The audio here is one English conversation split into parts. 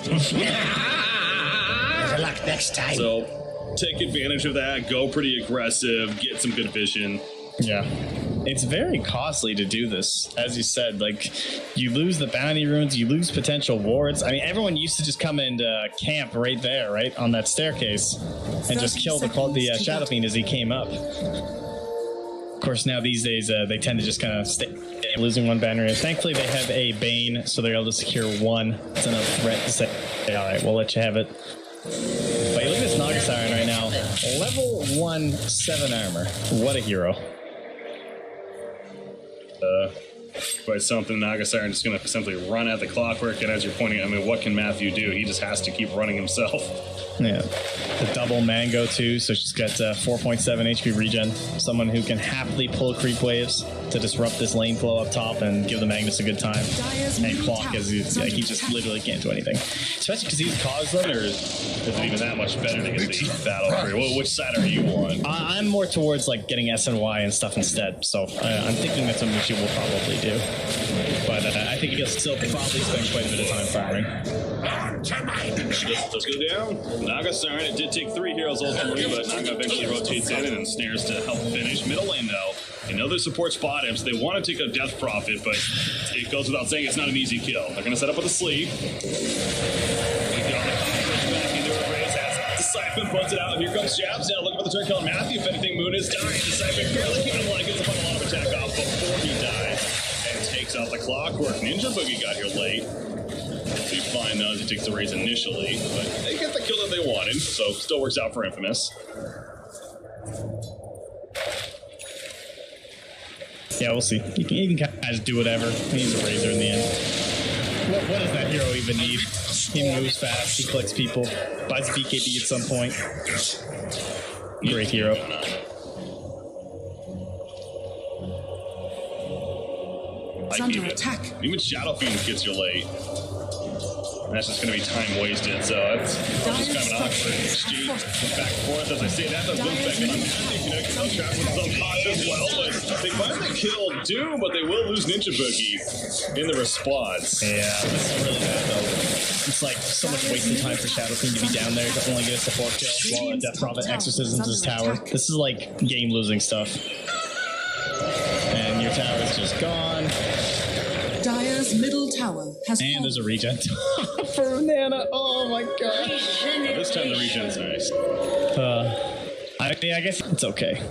Better luck next time. So take advantage of that. Go pretty aggressive. Get some good vision. Yeah. It's very costly to do this. As you said, like, you lose the bounty runes, you lose potential wards. I mean, everyone used to just come and camp right there, right, on that staircase, and just kill the Shadow Fiend as he came up. Of course, now these days, they tend to just kind of stay losing one banner. And thankfully, they have a Bane, so they're able to secure one. It's enough threat to say, all right, we'll let you have it. But you look at this Naga Siren right now. Level 1, 7 armor. What a hero. Quite something. Naga Siren just going to simply run at the clockwork, and as you're pointing, I mean, what can Matthew do? He just has to keep running himself. Yeah, the double mango too, so she's got 4.7 HP regen. Someone who can happily pull creep waves to disrupt this lane flow up top and give the Magnus a good time. And clock as he just literally can't do anything. Especially because he's Cosland, or is it even that much better to get the battle free? Well, which side are you on? I'm more towards like getting SNY and stuff instead, so I'm thinking that's something she will probably do. But I think he'll still probably spend quite a bit of time farming. Let's go down. Naga Siren, it did take 3 heroes ultimately, but Naga eventually rotates in and ensnares to help finish. Middle lane, though, another support spot him, so they want to take a Death Prophet, but it goes without saying it's not an easy kill. They're going to set up with a sleep. Siphon puts it out, and here comes Jabs now looking for the turn kill on Matthew. If anything, Moon is dying. The Siphon barely keeping him alive, gets a lot of attack off before he dies, and takes out the clockwork. Ninja Boogie got here late. Be fine though as he takes the raise initially, but they get the kill that they wanted, so still works out for Infamous. Yeah, we'll see. He can kind of just do whatever. He needs a razor in the end. What does that hero even need? He moves fast, he clicks people, buys a BKB at some point. Great hero. It's under attack. Even Shadow Fiend gets you late. That's just going to be time wasted, so it's just kind of an awkward exchange back and forth. As I say that, the wins back in on Matthew. Connect track with his own cost as well, but they finally kill Doom, but they will lose Ninja Boogie in the response. Yeah, this is really bad though. It's like so much wasted time for Shadow Fiend to be down there to only get a support kill while a Death Prophet exorcisms his tower. This is like game-losing stuff. And your tower is just gone. Dire's middle tower has and there's a regen for Nana. Oh my god. This time the regen's nice. I guess it's okay.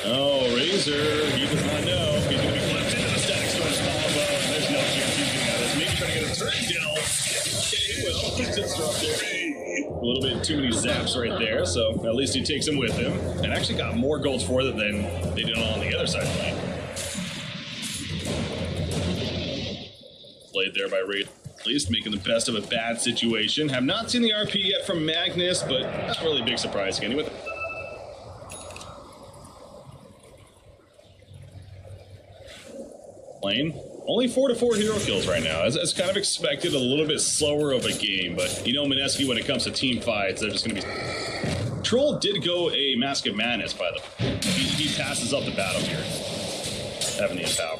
Oh, Razor, he does not know. He's going to be flipped into the Static Storm's combo, and there's no chance he's going to have this. Maybe trying to get a turn kill. Okay, he will. He's disrupted. A little bit too many zaps right there, so at least he takes him with him. And actually got more golds for it than they did on the other side of the lane. Played there by Raid, at least making the best of a bad situation. Have not seen the RP yet from Magnus, but not really a big surprise again. With lane, only 4 to 4 hero kills right now. As kind of expected, a little bit slower of a game, but you know MINESKI when it comes to team fights, they're just going to be. Troll did go a Mask of Madness, by the way. He passes up the battle here, having the power.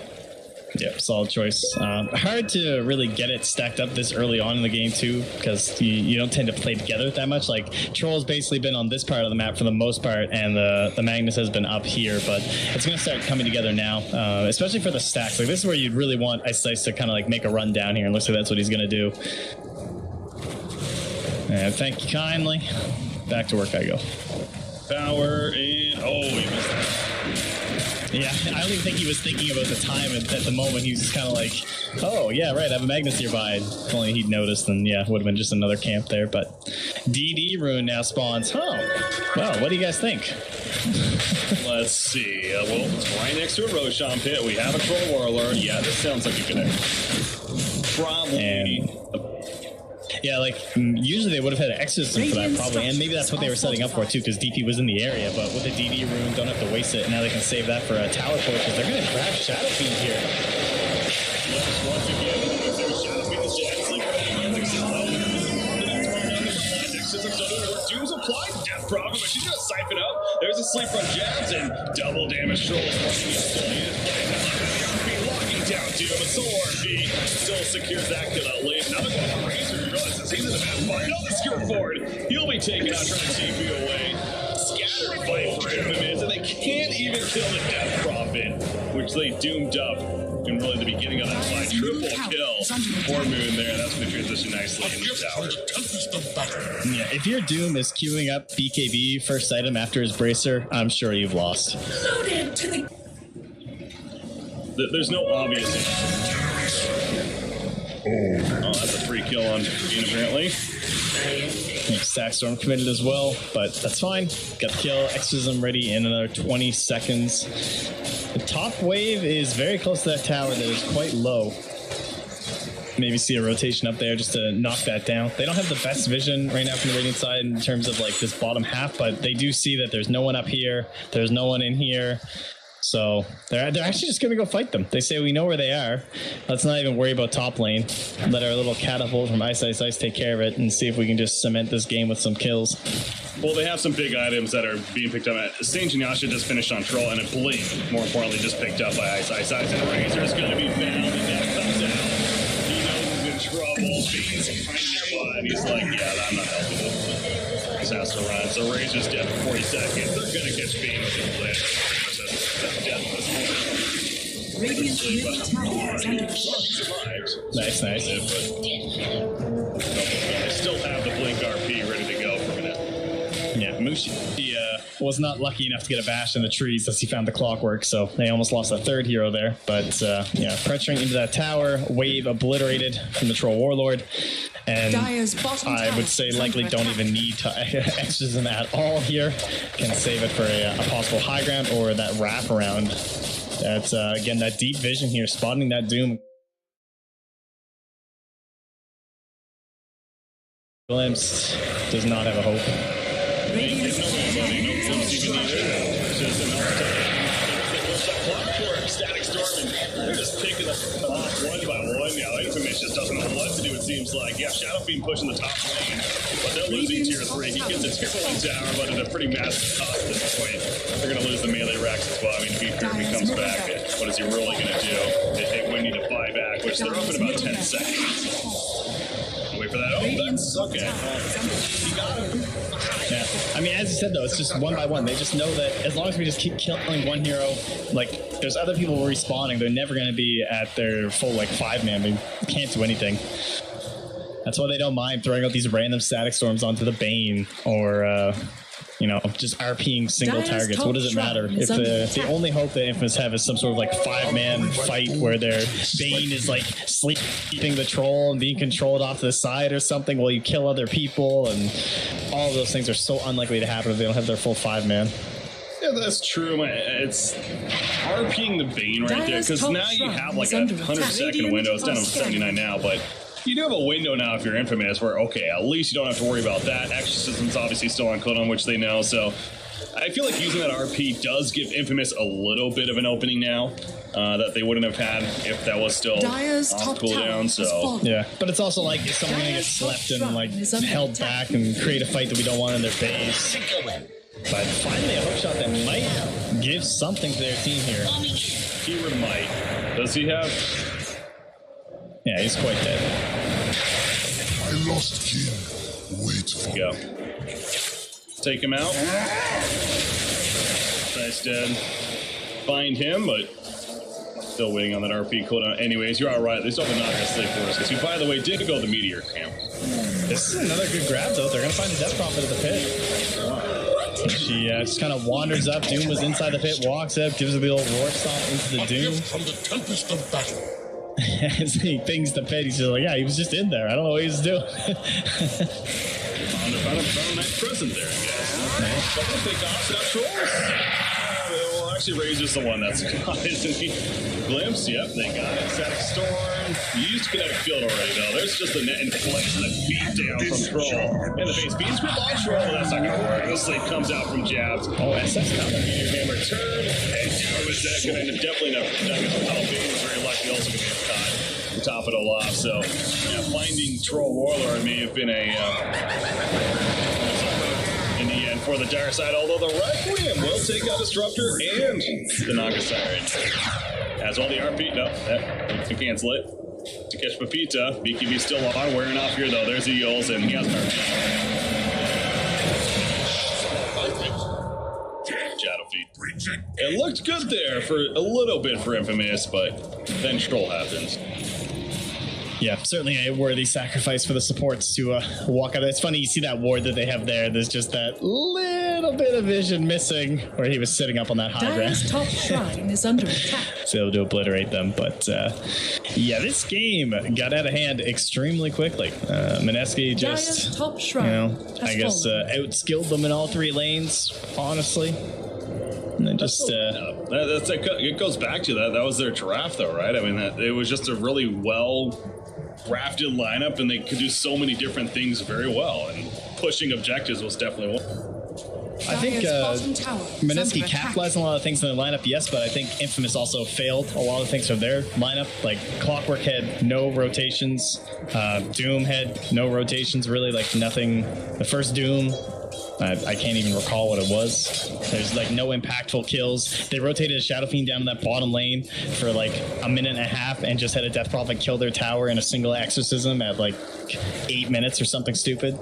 Yeah, solid choice. Hard to really get it stacked up this early on in the game too, because you don't tend to play together that much. Like Troll's basically been on this part of the map for the most part, and the Magnus has been up here, but it's going to start coming together now, especially for the stacks. Like this is where you'd really want Ice Slice to kind of like make a run down here, and looks like that's what he's going to do. And thank you kindly. Back to work I go. Power and oh, he missed that. Yeah, I don't even think he was thinking about the time at the moment. He was just kind of like, oh, yeah, right, I have a Magnus nearby. If only he'd noticed, then yeah, would have been just another camp there. But DD rune now spawns. Well, what do you guys think? Let's see. Well, it's right next to a Roshan pit. We have a Troll Warlord. Yeah, this sounds like a good idea. Probably. Yeah, like, usually they would have had an exorcism for that, probably, and maybe that's what they were setting up for, too, because DP was in the area, but with the DD rune, don't have to waste it, and now they can save that for a tower push, because they're going to grab Shadow Fiend here. Once again, if there's Shadow Fiend, it's Doom's applied Death Prophet, but she's going to siphon up. There's a sleep from Jabs, and double damage Trolls. Locking take down Doom, but Soul RP still secures that kill out late. Another one for Razor, he realizes he's in the best fight. No, the secure forward. He'll be taken out, trying to TP away. Scattered fight for Infamous, and they can't even kill the Death Prophet, which they doomed up in really the beginning of that fight. Triple kill for Moon there. That's going to transition nicely in the tower. Yeah, if your Doom is queuing up BKB first item after his bracer, I'm sure you've lost. Loaded to the There's no obvious answer. Oh, that's a free kill on Bean, apparently. Stack Storm committed as well, but that's fine. Got the kill. Exorcism ready in another 20 seconds. The top wave is very close to that tower that is quite low. Maybe see a rotation up there just to knock that down. They don't have the best vision right now from the Radiant side in terms of like this bottom half, but they do see that there's no one up here. There's no one in here. So they're actually just going to go fight them. They say we know where they are. Let's not even worry about top lane. Let our little catapult from Ice take care of it and see if we can just cement this game with some kills. Well, they have some big items that are being picked up. Saint Yasha just finished on Troll, and a Blink, more importantly, just picked up by Ice. And Razor is going to be found, and that comes out. He knows he's in trouble. Bean's behind nearby, and he's like, yeah, I'm not helping him. This has to run. So Razor's dead for 40 seconds. They're going to catch Bean with the blitz. Radiant middle tower is under attack. Nice. They still have the Blink RP ready to go for a minute. Yeah, Mushi was not lucky enough to get a bash in the trees as he found the clockwork, so they almost lost a third hero there. But yeah, pressuring into that tower, wave obliterated from the Troll Warlord. And I would say likely don't even need to exorcism at all here. Can save it for a possible high ground or that wraparound. That's, again, that deep vision here, spotting that Doom. Glimpse does not have a hope. Static Storm, and they're just picking them off one by one now. Infamous just doesn't know what to do, it seems like. Yeah, Shadow Beam pushing the top lane, but they're losing tier 3. He gets a tier 1 tower, but at a pretty massive cost at this point. They're going to lose the melee racks as well. I mean, if he comes back, what is he really going to do? They would need to buy back, which they're up in about 10 seconds. Wait for that. Oh, that's okay. He got him. Yeah, I mean, as you said, though, it's just one by one. They just know that as long as we just keep killing one hero, like, there's other people respawning. They're never going to be at their full, like, 5-man. They can't do anything. That's why they don't mind throwing out these random static storms onto the Bane or, you know, just RPing single targets. What does it matter? If the only hope that Infamous have is some sort of like 5-man fight where their Bane is like sleeping the troll and being controlled off to the side or something while you kill other people, and all of those things are so unlikely to happen if they don't have their full 5-man. Yeah, that's true. It's RPing the Bane right there, because now you have like a 100-second window. It's down to 79 now, but you do have a window now if you're Infamous where, okay, at least you don't have to worry about that. Exorcism's obviously still on cooldown, which they know, so I feel like using that RP does give Infamous a little bit of an opening now that they wouldn't have had if that was still off cooldown, so. Yeah, but it's also like, is someone gonna get slept and like held back and create a fight that we don't want in their face? But finally a hookshot that might give something to their team here. Keyword might. Does he have? Yeah, he's quite dead. I lost kin. Wait for go. Take him out. Nice dead. Find him, but still waiting on that RP cooldown. Anyways, you're all right. They still have a knock us sleep for us, because he, by the way, did go the Meteor camp. This is another good grab, though. They're going to find the Death Prophet at the pit. She just kind of wanders up. Doom was inside the pit, walks up, gives her the old warp stomp into the Doom. from the tempest of battle. As he pings the pit, he's just like, yeah, he was just in there. I don't know what he was doing. Found a nice present there, guys. Double take off, not trolls. Well, actually, Razor's the one that's got it, isn't he? Glimpse, yep, they got it. Static Storm. You used kinetic field already, though. There's just a net in place and a beat down from Troll. In the face, beats with on Troll, but that's not going to work. The sleep comes out from jabs. Oh, SS counter. Meteor hammer turn, and Doom is that going to definitely never. Bean was very lucky, also going to get caught to top it all off. So, yeah, finding Troll Warlord may have been a. In the end, for the dire side, although the Requiem will take out Disruptor and the Naga Siren. Has all the RP. No, that to cancel it. To catch Pepita. BKB still on. Wearing off here though. There's the Eels, and he has an RP. Shadow Feed. It looked good there for a little bit for Infamous, but then Troll happens. Yeah, certainly a worthy sacrifice for the supports to walk out. It's funny, you see that ward that they have there. There's just that little bit of vision missing where he was sitting up on that high ground. Dire's top shrine is under attack. So able to obliterate them. But yeah, this game got out of hand extremely quickly. MINESKI just, Dire's top shrine, you know, I guess outskilled them in all three lanes, honestly. And then just it goes back to that. That was their draft, though, right? I mean, it was just a really well crafted lineup, and they could do so many different things very well. And pushing objectives was definitely one. I think MINESKI capitalized on a lot of things in their lineup, yes, but I think Infamous also failed a lot of things from their lineup. Like Clockwork had no rotations, Doom had no rotations, really, like nothing. The first Doom, I can't even recall what it was. There's like no impactful kills. They rotated a Shadow Fiend down in that bottom lane for like a minute and a half and just had a Death Prophet kill their tower in a single exorcism at like 8 minutes or something stupid.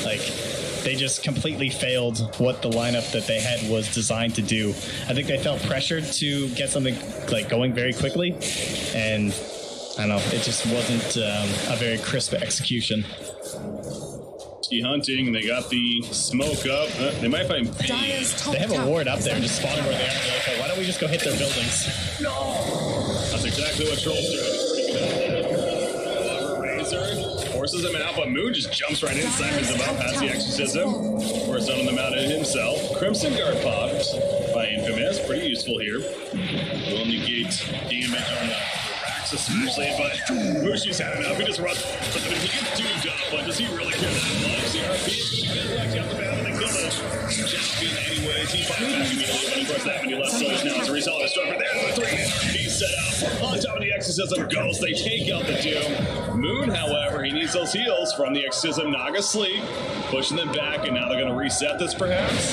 Like, they just completely failed what the lineup that they had was designed to do. I think they felt pressured to get something like going very quickly, and I don't know, it just wasn't a very crisp execution. Hunting, they got the smoke up. They might find They have a ward up there, just spawning where they are. They're like, oh, why don't we just go hit their buildings? No! That's exactly what Troll's doing. Razor forces him out, but Moon just jumps right in. Simon's above, has the exorcism. Force on them out in himself. Crimson Guard popped by Infamous. Pretty useful here. Will negate damage on the racks, especially, but Mushi's had enough. He just runs. But he gets doomed up, but does he really care that much? The RP is going to left out the battle, and they kill the champion anyways. He fights back immediately, but he puts that many less souls now. It's a result of Storm. There's the 3-man RP set up. On top of the exorcism goes. They take out the Doom. Moon, however, he needs those heals from the exorcism. Naga sleep, pushing them back, and now they're going to reset this perhaps.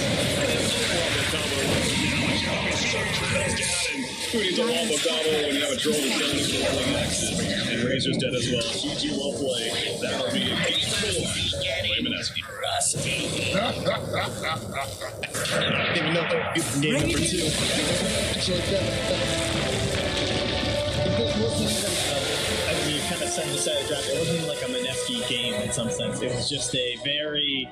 Who needs a wombo combo when you have a troll that's down to the nexus? And Razor's dead as well. GG well played. That will be a game 4. Play MINESKI. Even though game number 2. As you kind of set aside a draft, it wasn't even like a MINESKI game in some sense. It was just a very